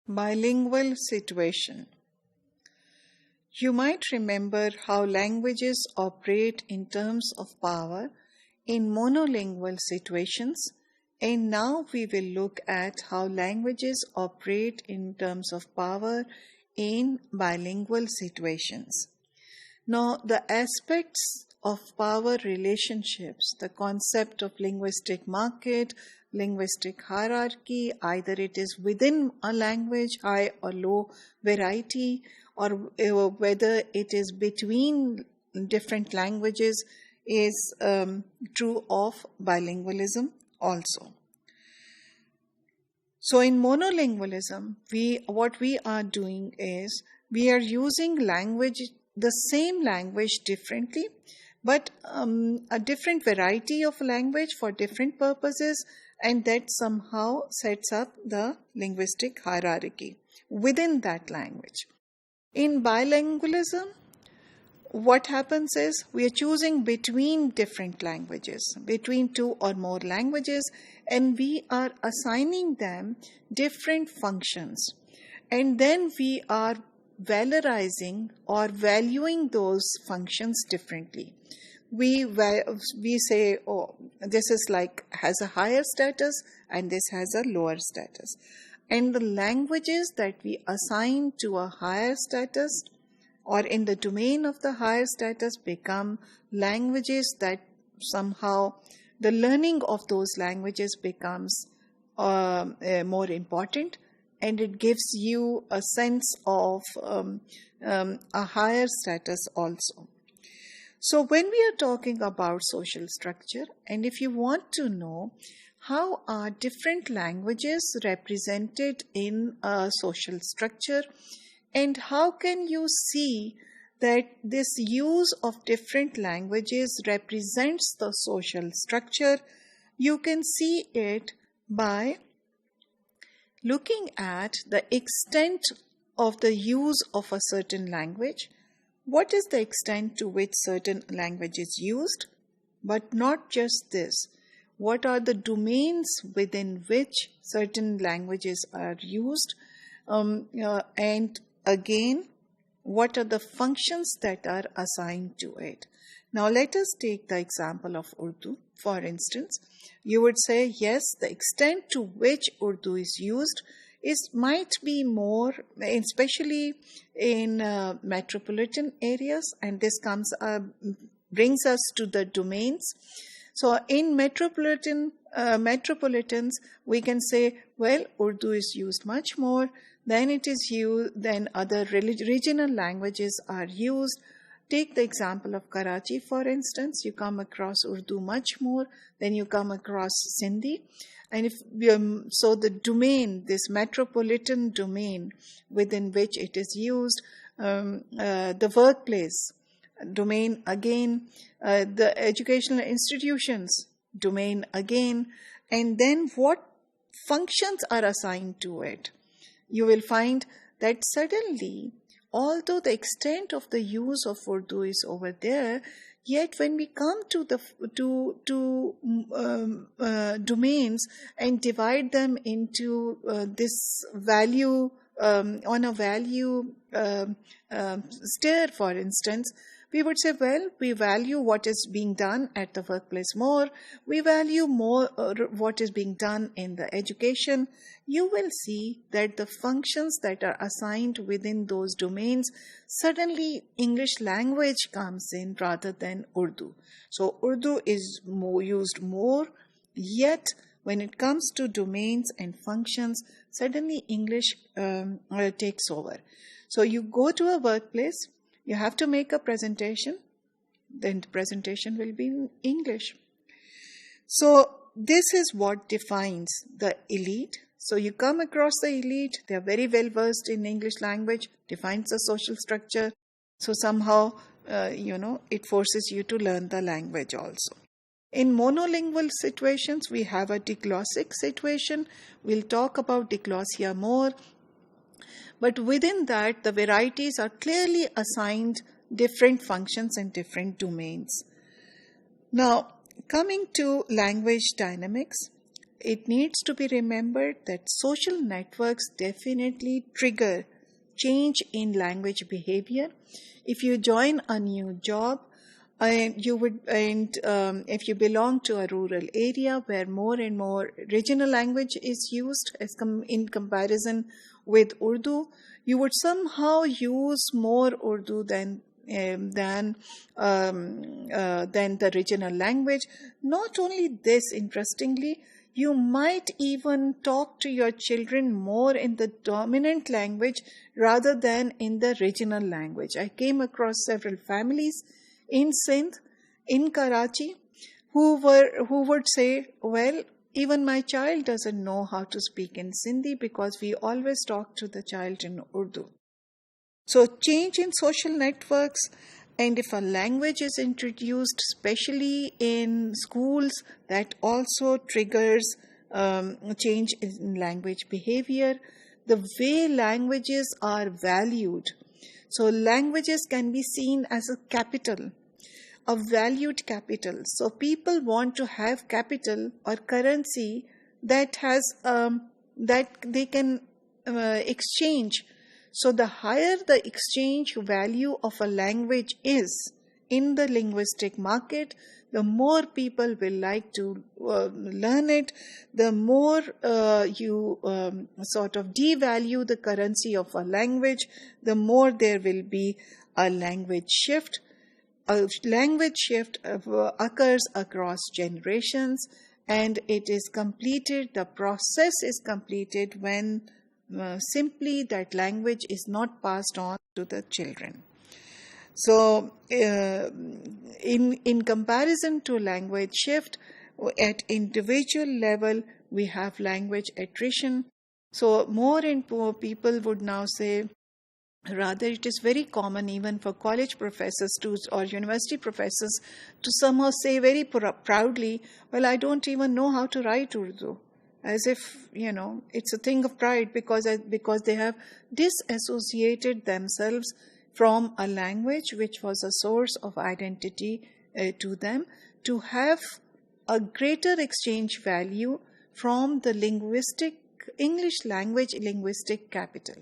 Bilingual situation. You might remember how languages operate in terms of power in monolingual situations, and now we will look at how languages operate in terms of power in bilingual situations. Now, the aspects of power relationships, the concept of linguistic market, linguistic hierarchy, either it is within a language, high or low variety, or whether it is between different languages, is true of bilingualism also. So in monolingualism, what we are doing is we are using the same language differently, but a different variety of language for different purposes, and that somehow sets up the linguistic hierarchy within that language. In bilingualism, what happens is we are choosing between different languages, between two or more languages, and we are assigning them different functions. And then we are valorizing or valuing those functions differently. We say, oh, this is has a higher status and this has a lower status. And the languages that we assign to a higher status or in the domain of the higher status become languages that somehow the learning of those languages becomes more important, and it gives you a sense of a higher status also. So when we are talking about social structure, and if you want to know how are different languages represented in a social structure, and how can you see that this use of different languages represents the social structure, you can see it by looking at the extent of the use of a certain language. What is the extent to which certain language is used? But not just this. What are the domains within which certain languages are used? And again, what are the functions that are assigned to it? Now let us take the example of Urdu. For instance, you would say, yes, the extent to which Urdu is used might be more, especially in metropolitan areas, and this brings us to the domains. So in metropolitans, we can say, well, Urdu is used much more than other regional languages are used. Take the example of Karachi, for instance. You come across Urdu much more than you come across Sindhi. And so the domain, this metropolitan domain within which it is used, the workplace domain again, the educational institutions domain again, and then what functions are assigned to it. You will find that suddenly, although the extent of the use of Urdu is over there, yet when we come to domains and divide them into this value on a value stair, for instance, we would say, well, we value what is being done at the workplace more. We value more what is being done in the education. You will see that the functions that are assigned within those domains, suddenly English language comes in rather than Urdu. So Urdu is used more, yet when it comes to domains and functions, suddenly English takes over. So you go to a workplace, you have to make a presentation, then the presentation will be in English. So this is what defines the elite. So you come across the elite, they are very well versed in English language, defines the social structure. So somehow, it forces you to learn the language also. In monolingual situations, we have a diglossic situation. We'll talk about diglossia more. But within that, the varieties are clearly assigned different functions and different domains. Now, coming to language dynamics, it needs to be remembered that social networks definitely trigger change in language behavior. If you join a new job, if you belong to a rural area where more and more regional language is used in comparison with Urdu, you would somehow use more Urdu than the regional language. Not only this, interestingly, you might even talk to your children more in the dominant language rather than in the regional language. I came across several families in Sindh, in Karachi, who would say, well, even my child doesn't know how to speak in Sindhi because we always talk to the child in Urdu. So change in social networks, and if a language is introduced, especially in schools, that also triggers change in language behavior. The way languages are valued. So languages can be seen as a capital, a valued capital. So people want to have capital or currency that has that they can exchange. So the higher the exchange value of a language is in the linguistic market, the more people will like to learn it, the more you sort of devalue the currency of a language, the more there will be a language shift. A language shift occurs across generations, and it is completed, the process is completed when simply that language is not passed on to the children. So in comparison to language shift, at individual level, we have language attrition. So more and more people would now say, rather it is very common even for college professors or university professors to somehow say very proudly, well, I don't even know how to write Urdu. As if, it's a thing of pride because they have disassociated themselves from a language which was a source of identity to them, to have a greater exchange value from the English language linguistic capital.